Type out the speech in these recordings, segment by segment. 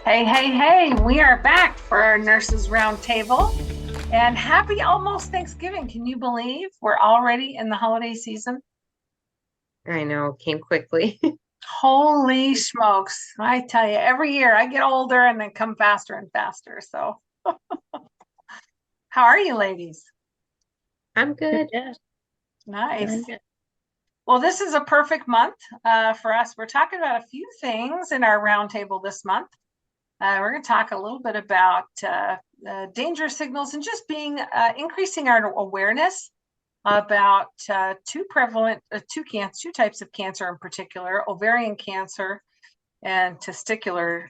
Hey, hey, hey, we are back for our Nurses Roundtable and happy almost Thanksgiving. Can you believe we're already in the holiday season? I know, came quickly. Holy smokes. I tell you, every year I get older and they come faster and faster. So, how are you, ladies? I'm good. Yeah, Nice. I'm good. Well, this is a perfect month for us. We're talking about a few things in our roundtable this month. We're going to talk a little bit about danger signals and just being increasing our awareness about two types of cancer in particular: ovarian cancer and testicular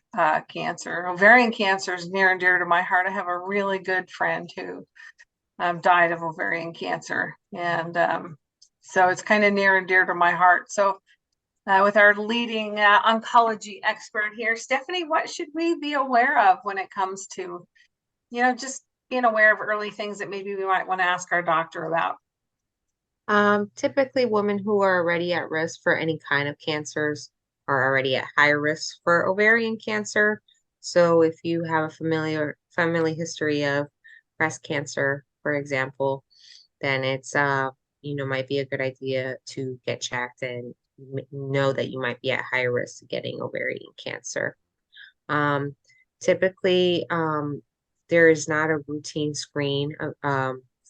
cancer. Ovarian cancer is near and dear to my heart. I have a really good friend who died of ovarian cancer, and so it's kind of near and dear to my heart. So with our leading oncology expert here, Stephanie, what should we be aware of when it comes to, just being aware of early things that maybe we might want to ask our doctor about? Typically women who are already at risk for any kind of cancers are already at high risk for ovarian cancer. So if you have a familiar family history of breast cancer, for example, then it's might be a good idea to get checked and know that you might be at high risk of getting ovarian cancer. Um, typically, there is not a routine screen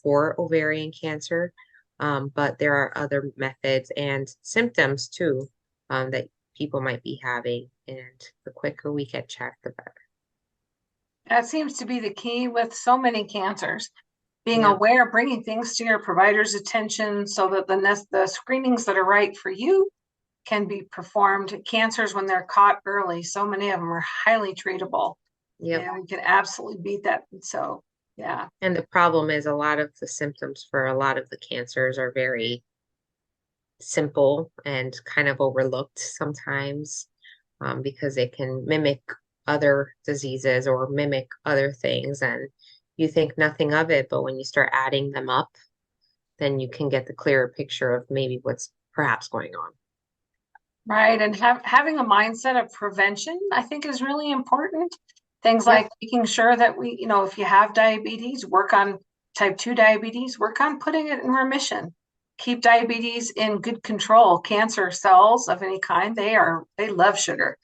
for ovarian cancer, but there are other methods and symptoms too that people might be having. And the quicker we get checked, the better. That seems to be the key with so many cancers. Being Yeah. aware, bringing things to your provider's attention so that the screenings that are right for you can be performed. Cancers, when they're caught early, so many of them are highly treatable. Yep. And we can absolutely beat that. So, yeah. And the problem is a lot of the symptoms for a lot of the cancers are very simple and kind of overlooked sometimes because they can mimic other diseases or mimic other things. And you think nothing of it, but when you start adding them up, then you can get the clearer picture of maybe what's perhaps going on. Right. And having a mindset of prevention, I think, is really important. Things Yep. like making sure that if you have diabetes, work on type 2 diabetes, work on putting it in remission. Keep diabetes in good control. Cancer cells of any kind, they love sugar.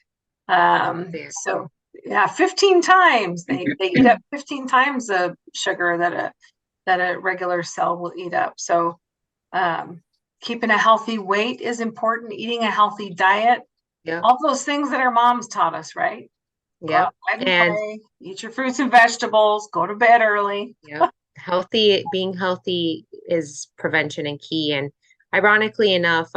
There. So yeah, 15 times they eat up 15 times the sugar that a regular cell will eat up. So um, keeping a healthy weight is important, eating a healthy diet, Yep. all those things that our moms taught us, right? Go Yep. outside and And play, eat your fruits and vegetables, go to bed early. yep. Being healthy is prevention and key. And ironically enough,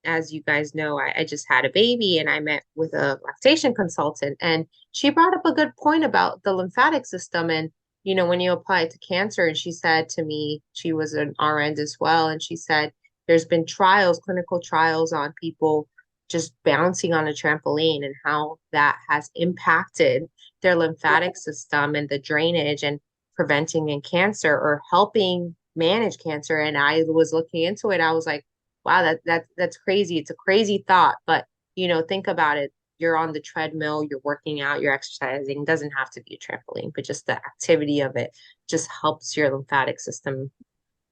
as you guys know, I just had a baby and I met with a lactation consultant and she brought up a good point about the lymphatic system and when you apply it to cancer, and she said to me, she was an RN as well, and she said there's been clinical trials on people just bouncing on a trampoline and how that has impacted their lymphatic system and the drainage and preventing in cancer or helping manage cancer. And I was looking into it. I was like, wow, that's crazy. It's a crazy thought, but think about it. You're on the treadmill, you're working out, you're exercising. It doesn't have to be a trampoline, but just the activity of it just helps your lymphatic system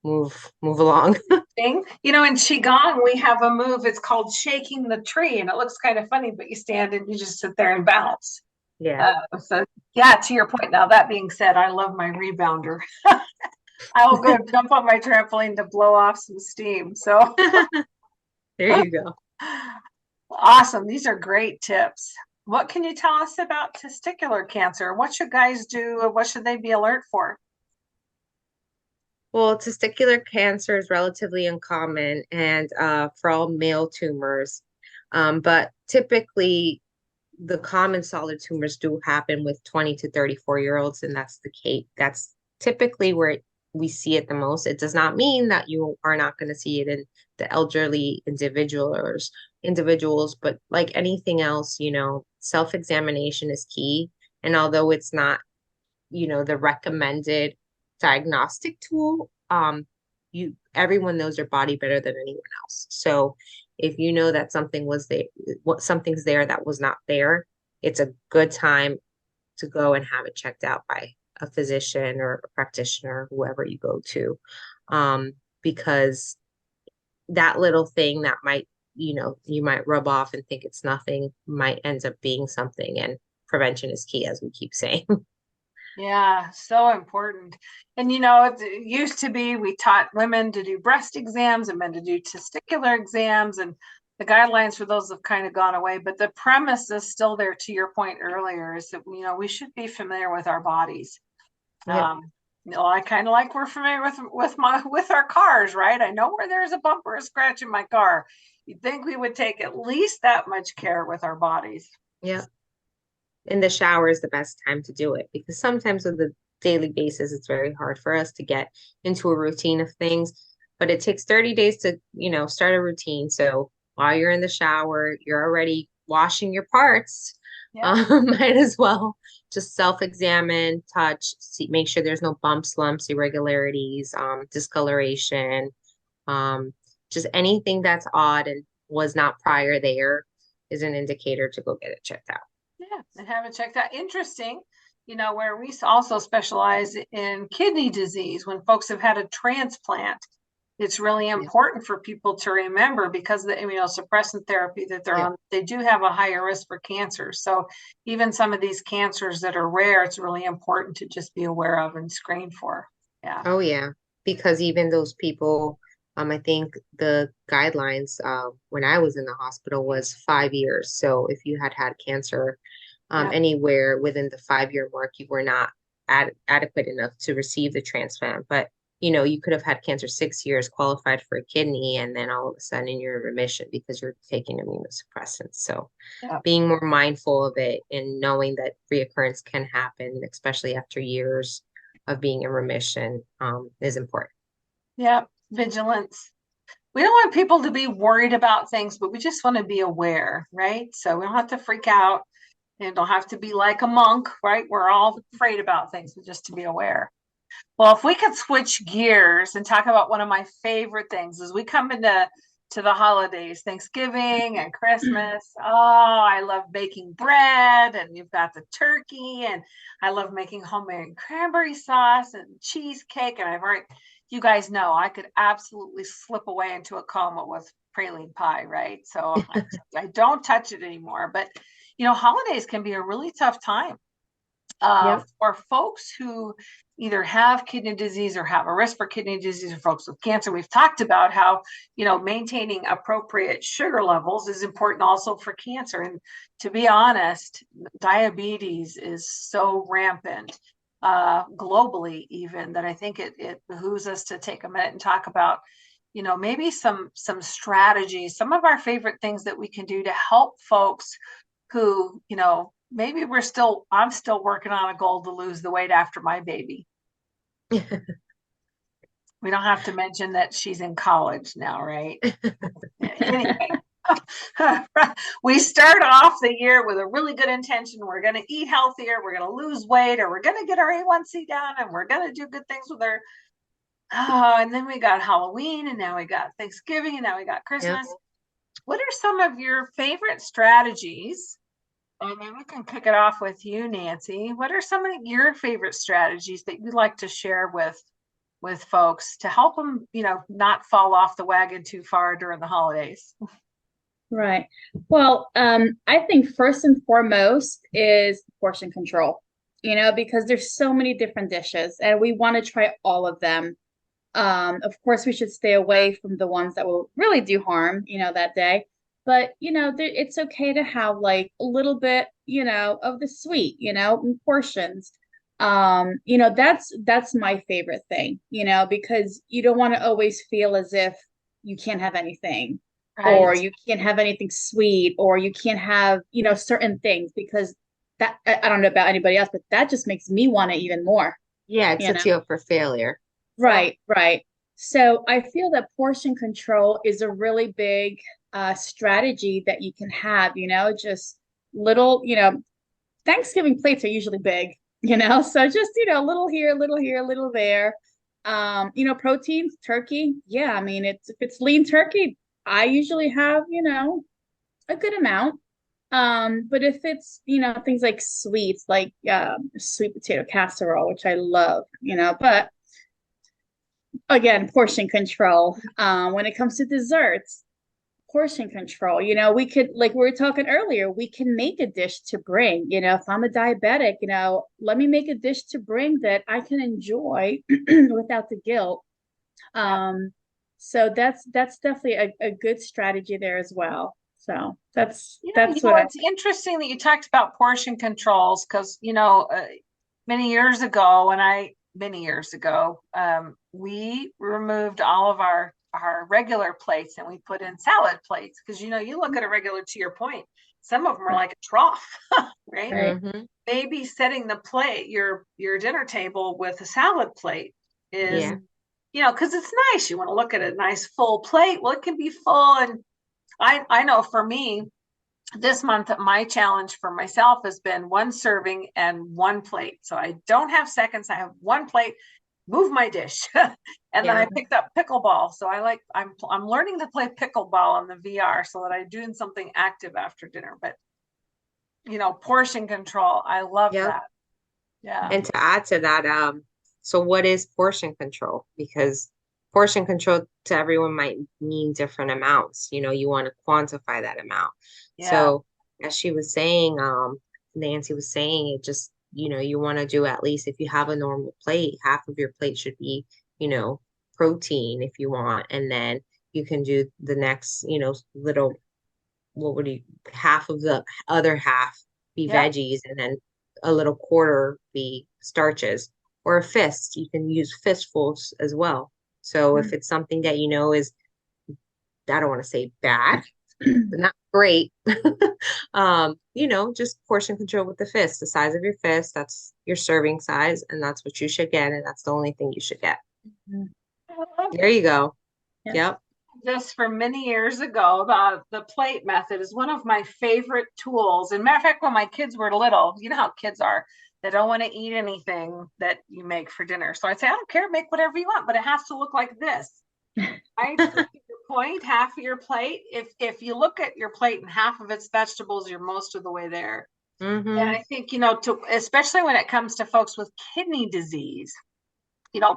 move along. Thing. In Qigong, we have a move, it's called shaking the tree, and it looks kind of funny, but you stand and you just sit there and bounce. Yeah. So yeah, to your point. Now, that being said, I love my rebounder. I will go jump on my trampoline to blow off some steam. So There you go. awesome. These are great tips. What can you tell us about testicular cancer? What should guys do? What should they be alert for? Well, testicular cancer is relatively uncommon and for all male tumors. But typically the common solid tumors do happen with 20 to 34-year-olds, and that's the case. That's typically where we see it the most. It does not mean that you are not going to see it in the elderly individuals, but like anything else, self-examination is key. And although it's not, the recommended diagnostic tool, everyone knows their body better than anyone else. So if you know that something was there, something's there that was not there, it's a good time to go and have it checked out by a physician or a practitioner, whoever you go to. Because that little thing that might, you might rub off and think it's nothing might end up being something. And prevention is key, as we keep saying. Yeah, so important. And it used to be we taught women to do breast exams and men to do testicular exams, and the guidelines for those have kind of gone away. But the premise is still there, to your point earlier, is that we should be familiar with our bodies. Yep. I kind of like we're familiar with our cars, right? I know where there's a bump or a scratch in my car. You'd think we would take at least that much care with our bodies. Yep. And the shower is the best time to do it, because sometimes with the daily basis, it's very hard for us to get into a routine of things. But it takes 30 days to, start a routine. So while you're in the shower, you're already washing your parts. Yeah. Might as well just self-examine, touch, see, make sure there's no bumps, lumps, irregularities, discoloration, um, just anything that's odd and was not prior there is an indicator to go get it checked out. Yeah, and have it checked out. Interesting, where we also specialize in kidney disease. When folks have had a transplant, it's really Yeah. important for people to remember, because the immunosuppressant therapy that they're Yeah. on, they do have a higher risk for cancer. So even some of these cancers that are rare, it's really important to just be aware of and screen for. Yeah. Oh yeah, because even those people, I think the guidelines when I was in the hospital was 5 years. So if you had had cancer Yeah. anywhere within the 5 year mark, you were not adequate enough to receive the transplant. But you could have had cancer 6 years, qualified for a kidney, and then all of a sudden you're in remission because you're taking immunosuppressants. So Yeah. being more mindful of it and knowing that reoccurrence can happen, especially after years of being in remission, is important. Yeah. Vigilance. We don't want people to be worried about things, but we just want to be aware, right? So we don't have to freak out and don't have to be like a monk, right? We're all afraid about things, but just to be aware. Well, if we could switch gears and talk about one of my favorite things as we come into the holidays, Thanksgiving and Christmas. Oh, I love baking bread, and you've got the turkey, and I love making homemade cranberry sauce and cheesecake. And you guys know I could absolutely slip away into a coma with praline pie, right? So I don't touch it anymore. But holidays can be a really tough time Yep. for folks who either have kidney disease or have a risk for kidney disease, or folks with cancer. We've talked about how, maintaining appropriate sugar levels is important also for cancer. And to be honest, diabetes is so rampant globally, even, that I think it behooves us to take a minute and talk about, maybe some strategies, some of our favorite things that we can do to help folks who, maybe I'm still working on a goal to lose the weight after my baby. We don't have to mention that she's in college now, right? Anyway, we start off the year with a really good intention. We're going to eat healthier, we're going to lose weight, or we're going to get our A1C down, and we're going to do good things with her. Oh, and then we got Halloween, and now we got Thanksgiving, and now we got Christmas. Yep. What are some of your favorite strategies? Maybe we can kick it off with you, Nancy. What are some of your favorite strategies that you'd like to share with folks to help them, not fall off the wagon too far during the holidays? Right. Well, I think first and foremost is portion control, because there's so many different dishes and we want to try all of them. Of course, we should stay away from the ones that will really do harm, that day. But, it's okay to have like a little bit, of the sweet, in portions. That's my favorite thing, because you don't want to always feel as if you can't have anything, or Right. you can't have anything sweet, or you can't have, certain things, because that, I don't know about anybody else, but that just makes me want it even more, Yeah, it you know? sets you up for failure. Right, right. So I feel that portion control is a really big strategy that you can have, just little, Thanksgiving plates are usually big, so just, little here, little here, little there. Proteins, turkey. Yeah, I mean, if it's lean turkey, I usually have, a good amount. But if it's, things like sweets, like sweet potato casserole, which I love, but again, portion control. When it comes to desserts, portion control. We could, like we were talking earlier, we can make a dish to bring. If I'm a diabetic, let me make a dish to bring that I can enjoy without the guilt. Yeah. So that's definitely a good strategy there as well. So that's Yeah, that's what I. it's interesting that you talked about portion controls because, many years ago, we removed all of our regular plates and we put in salad plates because, you look at a regular, to your point, some of them are like a trough, right? Right. Mm-hmm. Maybe setting the plate, your dinner table with a salad plate is, Yeah. because it's nice. You want to look at a nice full plate. Well, it can be full. And I know for me, this month, my challenge for myself has been one serving and one plate. So I don't have seconds. I have one plate, move my dish. And then Yeah. I picked up pickleball. So I'm learning to play pickleball on the VR so that I'm doing something active after dinner. But, portion control, I love Yep. that. Yeah. And to add to that, so what is portion control? Because portion control to everyone might mean different amounts. You want to quantify that amount. Yeah. So as she was saying, Nancy was saying, it just, you want to do at least if you have a normal plate, half of your plate should be, protein if you want. And then you can do the next, little, what would you, half of the other half be Yeah. veggies and then a little quarter be starches or a fist. You can use fistfuls as well. So if it's something that is, I don't want to say bad, but not great, just portion control with the fist, the size of your fist, that's your serving size, and that's what you should get, and that's the only thing you should get. I love There you go. Yeah. Yep. this from many years ago. The plate method is one of my favorite tools. And matter of fact, when my kids were little, you know how kids are. They don't want to eat anything that you make for dinner. So I'd say, I don't care, make whatever you want, but it has to look like this. Right? So to your point, half of your plate, if you look at your plate and half of it's vegetables, you're most of the way there. And Mm-hmm. I think, especially when it comes to folks with kidney disease,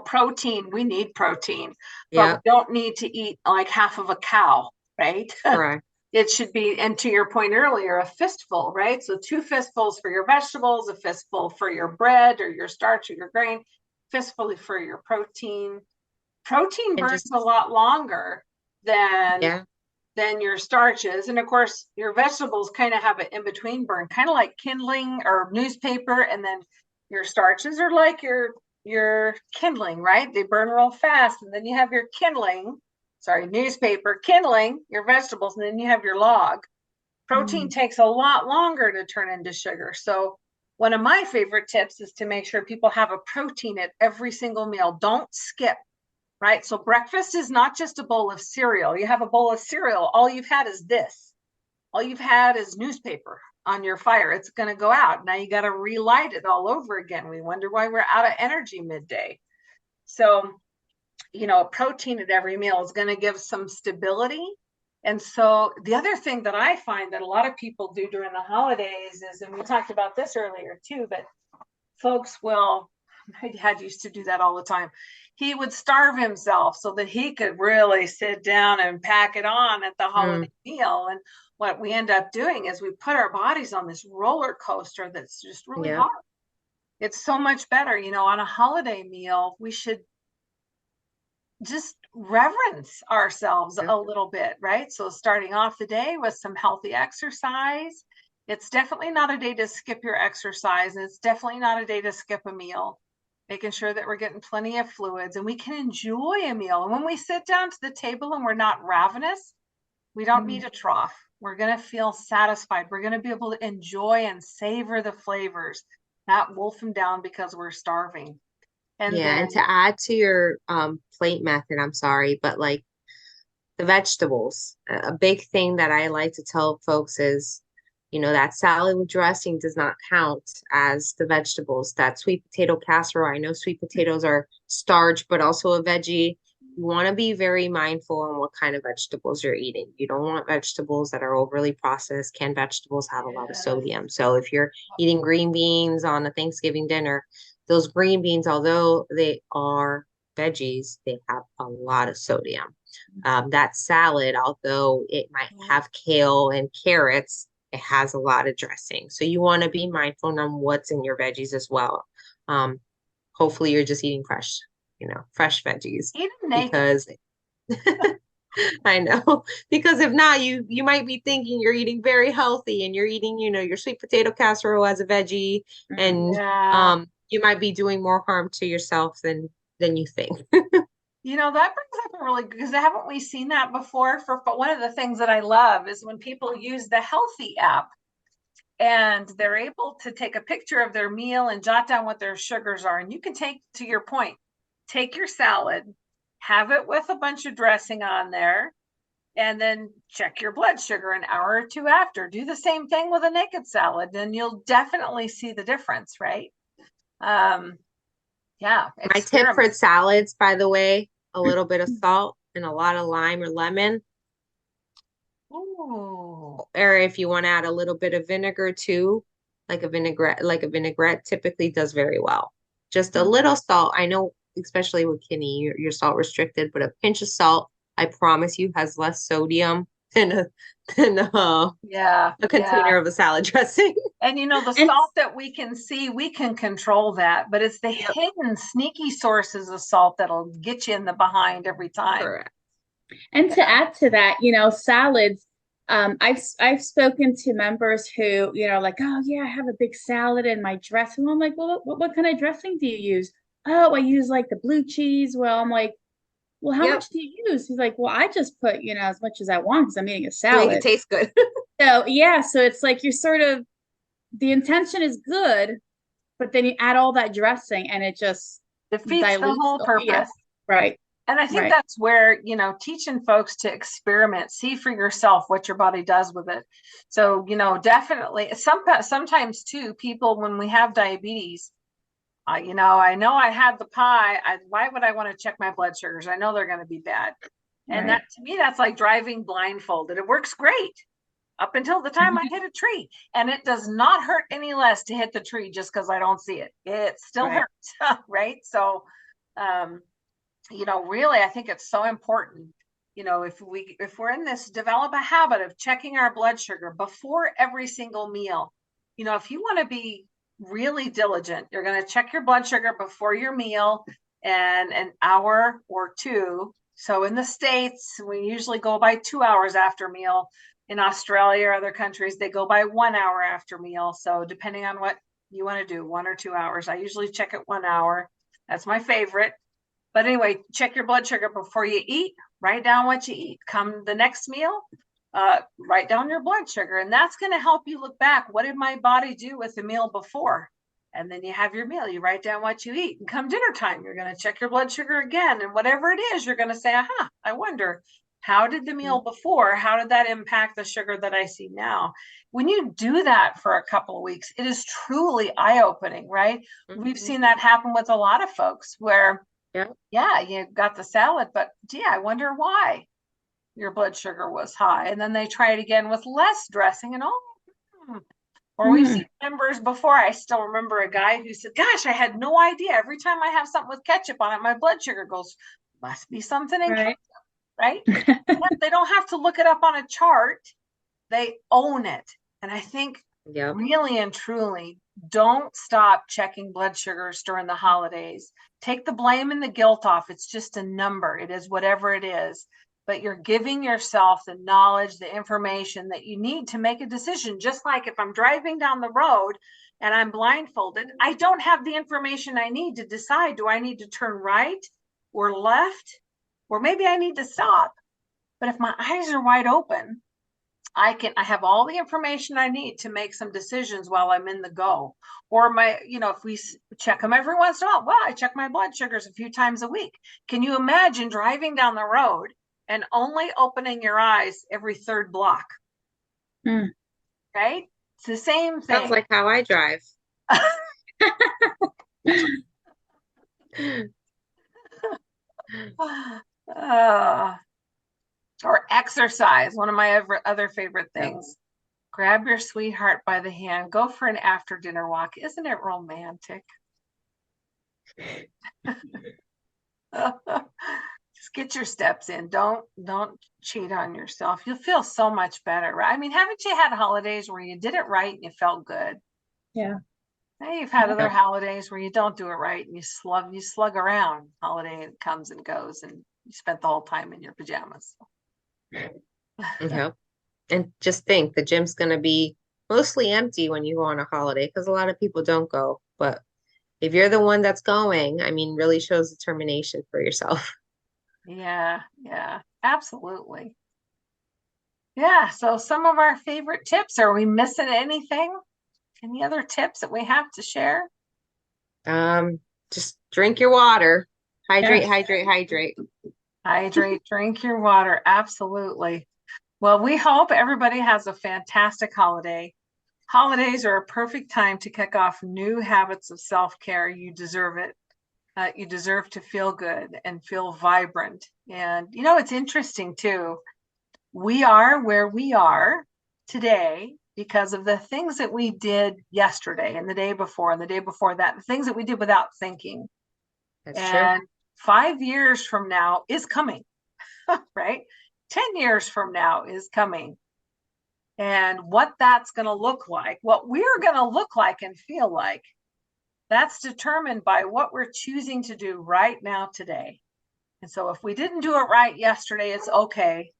protein, we need protein, but we Yep. don't need to eat like half of a cow, right? Correct. It should be, and to your point earlier, a fistful, right? So 2 fistfuls for your vegetables, a fistful for your bread or your starch or your grain, fistful for your protein. Protein And burns just, a lot longer than yeah. your starches. And of course, your vegetables kind of have an in-between burn, kind of like kindling or newspaper. And then your starches are like your kindling, right? They burn real fast. And then you have your newspaper, kindling, your vegetables, and then you have your log. Protein takes a lot longer to turn into sugar. So one of my favorite tips is to make sure people have a protein at every single meal. Don't skip, right? So breakfast is not just a bowl of cereal. You have a bowl of cereal, all you've had is this. All you've had is newspaper on your fire. It's going to go out. Now you got to relight it all over again. We wonder why we're out of energy midday. So, protein at every meal is going to give some stability. And so the other thing that I find that a lot of people do during the holidays is, and we talked about this earlier too, but folks will, my dad used to do that all the time. He would starve himself so that he could really sit down and pack it on at the holiday meal. And what we end up doing is we put our bodies on this roller coaster that's just really Yep. hard. It's so much better, on a holiday meal, we should just reverence ourselves Yep. a little bit, right? So starting off the day with some healthy exercise. It's definitely not a day to skip your exercise, and it's definitely not a day to skip a meal. Making sure that we're getting plenty of fluids and we can enjoy a meal. And when we sit down to the table and we're not ravenous, we don't need a trough. We're going to feel satisfied. We're going to be able to enjoy and savor the flavors, not wolf them down because we're starving. And Yeah. then, And to add to your plate method, I'm sorry, but like the vegetables, a big thing that I like to tell folks is, that salad with dressing does not count as the vegetables. That sweet potato casserole, I know sweet potatoes are starch, but also a veggie. You want to be very mindful on what kind of vegetables you're eating. You don't want vegetables that are overly processed. Canned vegetables have a lot of Yes. sodium. So if you're eating green beans on a Thanksgiving dinner, those green beans, although they are veggies, they have a lot of sodium. That salad, although it might have kale and carrots, it has a lot of dressing. So you want to be mindful on what's in your veggies as well. Um, Hopefully you're just eating fresh, fresh veggies Even naked. because I know, because if not, you might be thinking you're eating very healthy and you're eating, your sweet potato casserole as a veggie, and Yeah. you might be doing more harm to yourself than you think. That brings up a really good, because haven't we seen that before? But one of the things that I love is when people use the Healthy app and they're able to take a picture of their meal and jot down what their sugars are. And you can to your point, take your salad, have it with a bunch of dressing on there, and then check your blood sugar an hour or two after. Do the same thing with a naked salad, and you'll definitely see the difference, right? Yeah, My tip for experiment. salads, by the way, a little bit of salt and a lot of lime or lemon. Ooh. Or if you want to add a little bit of vinegar too, like a vinaigrette typically does very well. Just a little salt. I know, especially with kidney, you're salt restricted, but a pinch of salt, I promise you, has less sodium than Yeah, a yeah. container of a salad dressing. And the And salt that we can see, we can control that, but it's the Yep, hidden, sneaky sources of salt that'll get you in the behind every time. correct. And to Yeah. add to that, salads, I've spoken to members who, like, oh yeah, I have a big salad in my dressing. I'm like, well, what kind of dressing do you use? Oh, I use like the blue cheese. Well, I'm like, well, how Yep, much do you use? He's like, well, I just put, as much as I want because I'm eating a to make it salad. taste good. So yeah, so it's like you're sort of the intention is good, but then you add all that dressing and it just Defeats the dilutes. whole Yeah, purpose. right, And I think right. that's where, teaching folks to experiment, see for yourself what your body does with it. So, definitely sometimes too, people, when we have diabetes, I know I had the pie. Why would I want to check my blood sugars? I know they're going to be bad. And that, Right. to me, that's like driving blindfolded. It works great up until the time I hit a tree. And it does not hurt any less to hit the tree just because I don't see it. It still Right. hurts, right? So, um, really, I think it's so important. If we're in this, develop a habit of checking our blood sugar before every single meal. If you want to be really diligent, you're going to check your blood sugar before your meal and an hour or two. So in the States, we usually go by 2 hours after meal. In Australia or other countries, they go by 1 hour after meal. So depending on what you want to do, 1 or 2 hours. I usually check it 1 hour. That's my favorite. But anyway, check your blood sugar before you eat. Write down what you eat. Come the next meal, write down your blood sugar. And that's going to help you look back. What did my body do with the meal before? And then you have your meal. You write down what you eat. And come dinner time, you're going to check your blood sugar again. And whatever it is, you're going to say, aha, I wonder, how did the meal before, how did that impact the sugar that I see now? When you do that for a couple of weeks, it is truly eye-opening, right? We've Mhm. seen that happen with a lot of folks where, Yep. yeah, you got the salad, but gee, I wonder why your blood sugar was high. And then they try it again with less dressing and or we've Hmm. seen members before. I still remember a guy who said, gosh, I had no idea. Every time I have something with ketchup on it, my blood sugar goes, must be something in ketchup, Right. right? They don't have to look it up on a chart. They own it. And I think Yep. really and truly, don't stop checking blood sugars during the holidays. Take the blame and the guilt off. It's just a number. It is whatever it is. But you're giving yourself the knowledge, the information that you need to make a decision. Just like if I'm driving down the road and I'm blindfolded, I don't have the information I need to decide, do I need to turn right or left? Or maybe I need to stop. But if my eyes are wide open, I have all the information I need to make some decisions while I'm in the go. Or if we check them every once in a while, well, I check my blood sugars a few times a week. Can you imagine driving down the road and only opening your eyes every third block, Mm. right? It's the same Sounds thing. like how I drive. Uh, or exercise, one of my other favorite things. Grab your sweetheart by the hand, go for an after dinner walk. Isn't it romantic? Just get your steps in. Don't cheat on yourself. You'll feel so much better, right? I mean, haven't you had holidays where you did it right and you felt good? Yeah. Now you've had other Yeah. holidays where you don't do it right and you slug around. Holiday comes and goes and you spent the whole time in your pajamas. Yeah. And just think the gym's going to be mostly empty when you go on a holiday because a lot of people don't go. But if you're the one that's going, I mean, really shows determination for yourself. Yeah, absolutely. Yeah, so some of our favorite tips. Are we missing anything? Any other tips that we have to share? Just drink your water. Hydrate, Yes. hydrate, hydrate. Hydrate, drink your water. Absolutely. Well, we hope everybody has a fantastic holiday. Holidays are a perfect time to kick off new habits of self-care. You deserve it. You deserve to feel good and feel vibrant. And, you know, it's interesting too. We are where we are today because of the things that we did yesterday and the day before and the day before that, the things that we did without thinking. That's true. And 5 years from now is coming, right? 10 years from now is coming. And what that's going to look like, what we're going to look like and feel like, that's determined by what we're choosing to do right now today. And so if we didn't do it right yesterday, it's okay.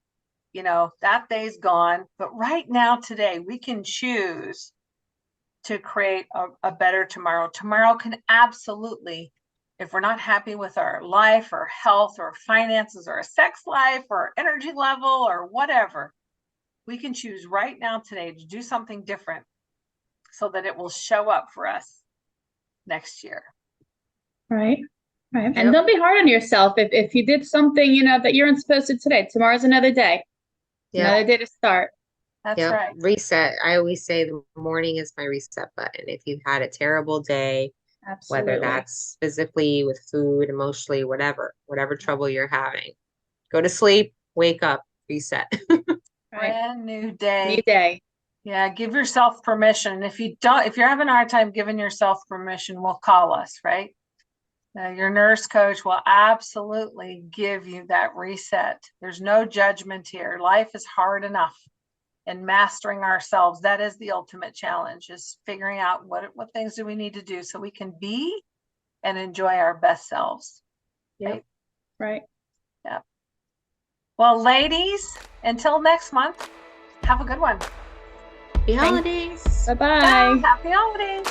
You know, that day's gone. But right now, today, we can choose to create a better tomorrow. Tomorrow can absolutely, if we're not happy with our life or health or finances or a sex life or energy level or whatever, we can choose right now today to do something different so that it will show up for us next year. Right. And Yep. don't be hard on yourself if you did something, you know, that you weren't supposed to today. Tomorrow's another day. Yeah. Another day to start. That's Yep. right. Reset. I always say the morning is my reset button. If you've had a terrible day, Absolutely. whether that's physically, with food, emotionally, whatever trouble you're having, go to sleep, wake up, reset. Right. Brand new day. New day. Yeah, give yourself permission. If you're having a hard time giving yourself permission, well, call us, right? Your nurse coach will absolutely give you that reset. There's no judgment here. Life is hard enough, and mastering ourselves, that is the ultimate challenge, is figuring out what things do we need to do so we can be and enjoy our best selves. Yep. Right. Yeah. Well, ladies, until next month, have a good one. Happy holidays. Bye-bye. Yeah, happy holidays.